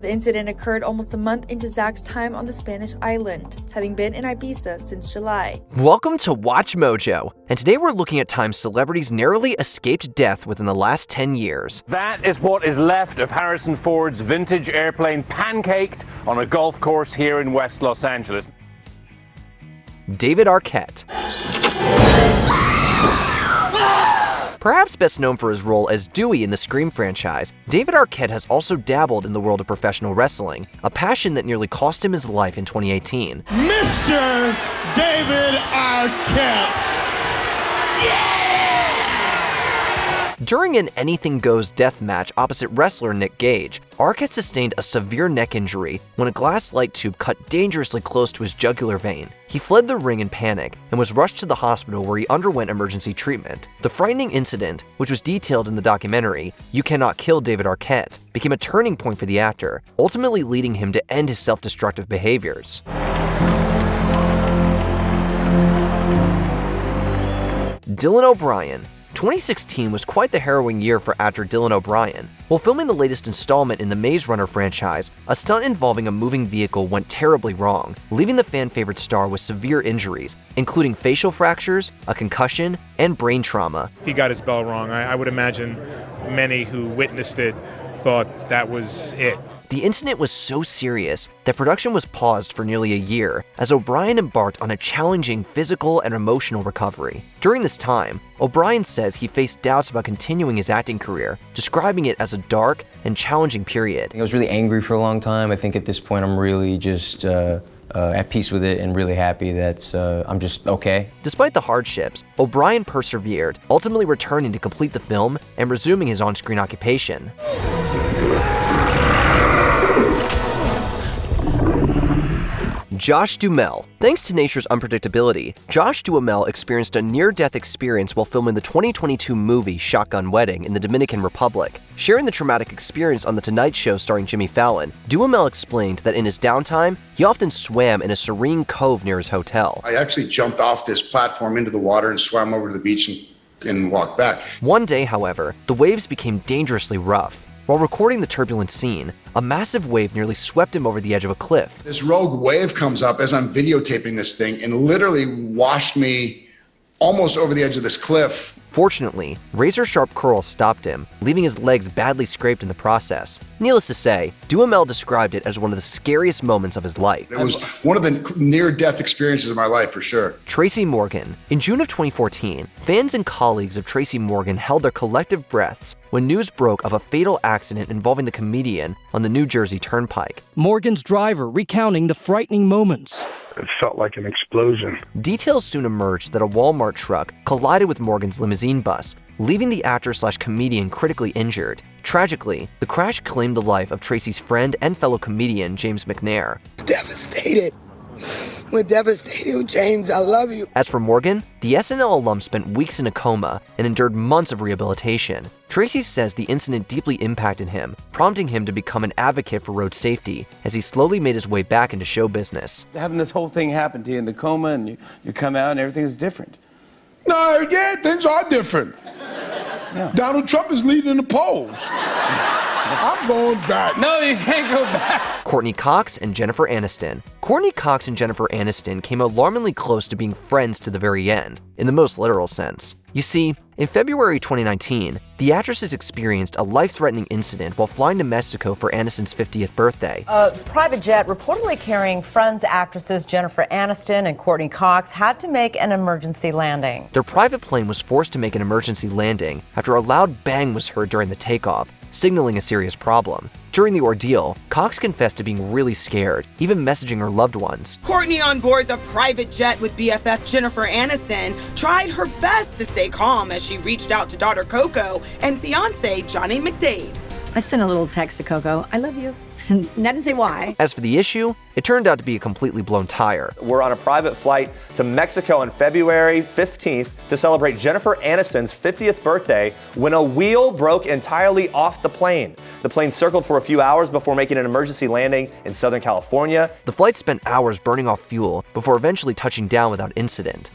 The incident occurred almost a month into Zack's time on the Spanish island, having been in Ibiza since July. Welcome to Watch Mojo, and today we're looking at times celebrities narrowly escaped death within the last 10 years. That is what is left of Harrison Ford's vintage airplane pancaked on a golf course here in West Los Angeles. David Arquette. Perhaps best known for his role as Dewey in the Scream franchise, David Arquette has also dabbled in the world of professional wrestling, a passion that nearly cost him his life in 2018. Mr. David Arquette! During an Anything Goes death match opposite wrestler Nick Gage, Arquette sustained a severe neck injury when a glass light tube cut dangerously close to his jugular vein. He fled the ring in panic and was rushed to the hospital where he underwent emergency treatment. The frightening incident, which was detailed in the documentary You Cannot Kill David Arquette, became a turning point for the actor, ultimately leading him to end his self-destructive behaviors. Dylan O'Brien. 2016 was quite the harrowing year for actor Dylan O'Brien. While filming the latest installment in the Maze Runner franchise, a stunt involving a moving vehicle went terribly wrong, leaving the fan-favorite star with severe injuries, including facial fractures, a concussion, and brain trauma. He got his bell wrong. I would imagine many who witnessed it thought that was it. The incident was so serious that production was paused for nearly a year as O'Brien embarked on a challenging physical and emotional recovery. During this time, O'Brien says he faced doubts about continuing his acting career, describing it as a dark and challenging period. I was really angry for a long time. I think at this point I'm really just at peace with it and really happy that I'm just okay. Despite the hardships, O'Brien persevered, ultimately returning to complete the film and resuming his on-screen occupation. Josh Duhamel. Thanks to nature's unpredictability, Josh Duhamel experienced a near-death experience while filming the 2022 movie Shotgun Wedding in the Dominican Republic. Sharing the traumatic experience on The Tonight Show starring Jimmy Fallon, Duhamel explained that in his downtime, he often swam in a serene cove near his hotel. I actually jumped off this platform into the water and swam over to the beach and walked back. One day, however, the waves became dangerously rough. While recording the turbulent scene, a massive wave nearly swept him over the edge of a cliff. This rogue wave comes up as I'm videotaping this thing and literally washed me almost over the edge of this cliff. Fortunately, razor-sharp curls stopped him, leaving his legs badly scraped in the process. Needless to say, Duhamel described it as one of the scariest moments of his life. It was one of the near-death experiences of my life, for sure. Tracy Morgan. In June of 2014, fans and colleagues of Tracy Morgan held their collective breaths when news broke of a fatal accident involving the comedian on the New Jersey Turnpike. Morgan's driver recounting the frightening moments. It felt like an explosion. Details soon emerged that a Walmart truck collided with Morgan's limousine bus, leaving the actor/comedian critically injured. Tragically, the crash claimed the life of Tracy's friend and fellow comedian James McNair. Devastated. We're devastated, James. I love you. As for Morgan, the SNL alum spent weeks in a coma and endured months of rehabilitation. Tracy says the incident deeply impacted him, prompting him to become an advocate for road safety as he slowly made his way back into show business. Having this whole thing happen to you in the coma and you come out and everything's different. No, yeah, things are different. Yeah. Donald Trump is leading the polls. I'm going back. No, you can't go back. Courtney Cox and Jennifer Aniston. Courtney Cox and Jennifer Aniston came alarmingly close to being friends to the very end, in the most literal sense. You see, in February 2019, the actresses experienced a life-threatening incident while flying to Mexico for Aniston's 50th birthday. A private jet reportedly carrying Friends actresses Jennifer Aniston and Courtney Cox had to make an emergency landing. Their private plane was forced to make an emergency landing after a loud bang was heard during the takeoff, signaling a serious problem. During the ordeal, Cox confessed to being really scared, even messaging her loved ones. Courtney, on board the private jet with BFF Jennifer Aniston, tried her best to stay calm as she reached out to daughter Coco and fiancé Johnny McDade. I sent a little text to Coco, I love you. And I didn't say why. As for the issue, it turned out to be a completely blown tire. We're on a private flight to Mexico on February 15th to celebrate Jennifer Aniston's 50th birthday when a wheel broke entirely off the plane. The plane circled for a few hours before making an emergency landing in Southern California. The flight spent hours burning off fuel before eventually touching down without incident.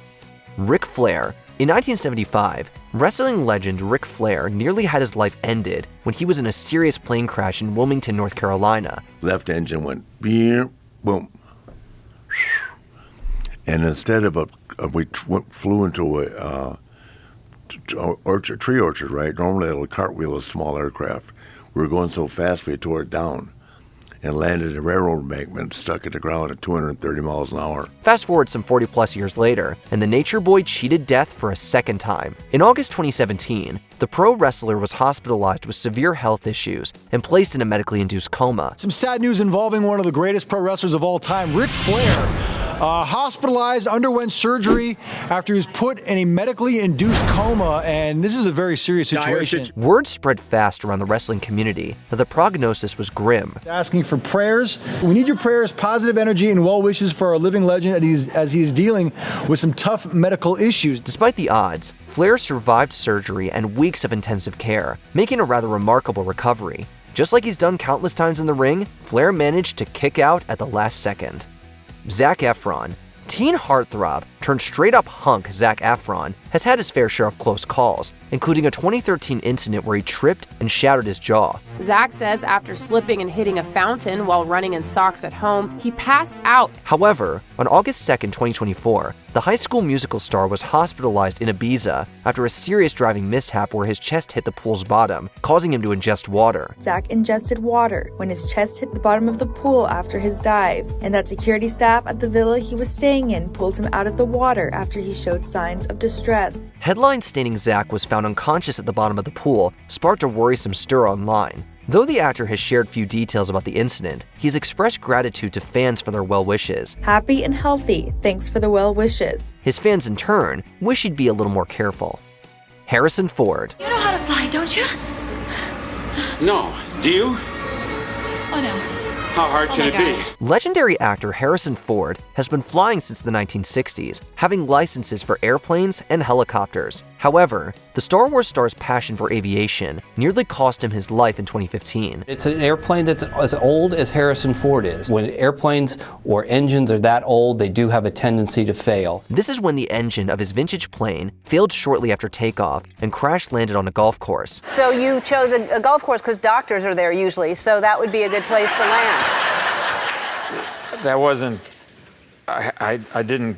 Ric Flair. In 1975, wrestling legend Ric Flair nearly had his life ended when he was in a serious plane crash in Wilmington, North Carolina. Left engine went boom. And instead of flew into a tree orchard, right? Normally it'll cartwheel a small aircraft. We were going so fast we tore it down and landed in a railroad embankment, stuck in the ground at 230 miles an hour. Fast forward some 40-plus years later, and the Nature Boy cheated death for a second time. In August 2017, the pro wrestler was hospitalized with severe health issues and placed in a medically induced coma. Some sad news involving one of the greatest pro wrestlers of all time, Ric Flair. Hospitalized, underwent surgery after he was put in a medically induced coma, and this is a very serious situation. Word spread fast around the wrestling community that the prognosis was grim. Asking for prayers. We need your prayers, positive energy, and well wishes for our living legend as he is dealing with some tough medical issues. Despite the odds, Flair survived surgery and weeks of intensive care, making a rather remarkable recovery. Just like he's done countless times in the ring, Flair managed to kick out at the last second. Zack Afron. Teen heartthrob turned straight-up hunk Zack Afron has had his fair share of close calls, including a 2013 incident where he tripped and shattered his jaw. Zack says after slipping and hitting a fountain while running in socks at home, he passed out. However, on August 2nd, 2024, the High School Musical star was hospitalized in Ibiza after a serious driving mishap where his chest hit the pool's bottom, causing him to ingest water. Zack ingested water when his chest hit the bottom of the pool after his dive, and that security staff at the villa he was staying in pulled him out of the water after he showed signs of distress. Headlines stating Zack was found unconscious at the bottom of the pool sparked a worrisome stir online. Though the actor has shared few details about the incident, he's expressed gratitude to fans for their well wishes. Happy and healthy, thanks for the well wishes. His fans, in turn, wish he'd be a little more careful. Harrison Ford. You know how to fly, don't you? No. Do you? Oh, no. How hard can it be? Legendary actor Harrison Ford has been flying since the 1960s, having licenses for airplanes and helicopters. However, the Star Wars star's passion for aviation nearly cost him his life in 2015. It's an airplane that's as old as Harrison Ford is. When airplanes or engines are that old, they do have a tendency to fail. This is when the engine of his vintage plane failed shortly after takeoff and crash-landed on a golf course. So you chose a golf course because doctors are there usually, so that would be a good place to land. That wasn't, I didn't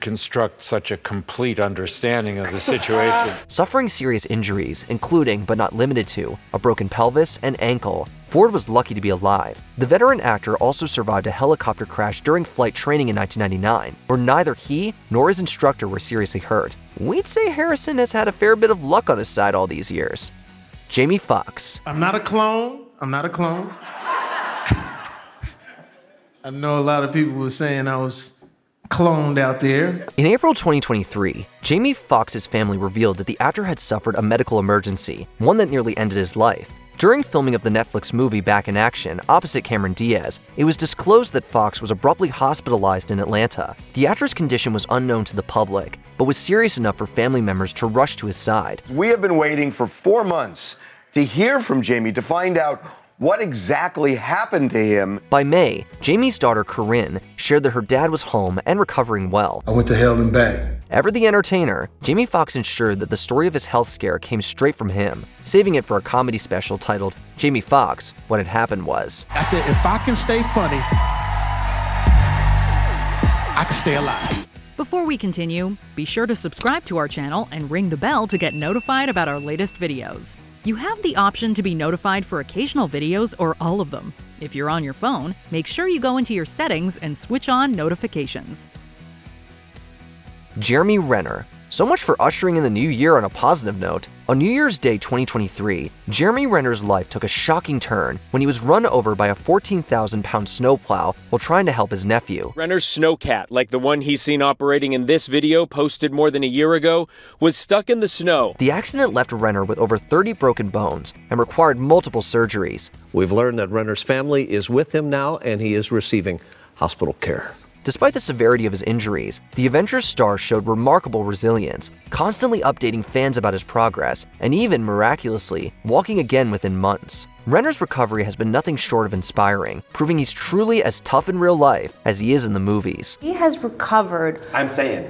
construct such a complete understanding of the situation. Suffering serious injuries, including, but not limited to, a broken pelvis and ankle, Ford was lucky to be alive. The veteran actor also survived a helicopter crash during flight training in 1999, where neither he nor his instructor were seriously hurt. We'd say Harrison has had a fair bit of luck on his side all these years. Jamie Foxx. I'm not a clone. I know a lot of people were saying I was cloned out there. In April 2023, Jamie Foxx's family revealed that the actor had suffered a medical emergency, one that nearly ended his life. During filming of the Netflix movie Back in Action, opposite Cameron Diaz, it was disclosed that Foxx was abruptly hospitalized in Atlanta. The actor's condition was unknown to the public, but was serious enough for family members to rush to his side. We have been waiting for 4 months to hear from Jamie to find out what exactly happened to him. By May, Jamie's daughter Corinne shared that her dad was home and recovering well. I went to hell and back. Ever the entertainer, Jamie Foxx ensured that the story of his health scare came straight from him, saving it for a comedy special titled Jamie Foxx, What Had Happened Was. I said, if I can stay funny, I can stay alive. Before we continue, be sure to subscribe to our channel and ring the bell to get notified about our latest videos. You have the option to be notified for occasional videos or all of them. If you're on your phone, make sure you go into your settings and switch on notifications. Jeremy Renner. So much for ushering in the new year on a positive note. On New Year's Day 2023, Jeremy Renner's life took a shocking turn when he was run over by a 14,000-pound snowplow while trying to help his nephew. Renner's snowcat, like the one he's seen operating in this video posted more than a year ago, was stuck in the snow. The accident left Renner with over 30 broken bones and required multiple surgeries. We've learned that Renner's family is with him now and he is receiving hospital care. Despite the severity of his injuries, the Avengers star showed remarkable resilience, constantly updating fans about his progress, and even, miraculously, walking again within months. Renner's recovery has been nothing short of inspiring, proving he's truly as tough in real life as he is in the movies. He has recovered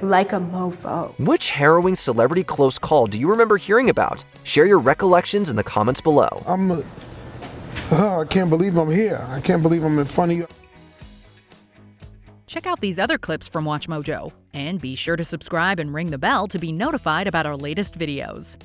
like a mofo. Which harrowing celebrity close call do you remember hearing about? Share your recollections in the comments below. I can't believe I'm here. I can't believe I'm in front of you. Check out these other clips from WatchMojo, and be sure to subscribe and ring the bell to be notified about our latest videos.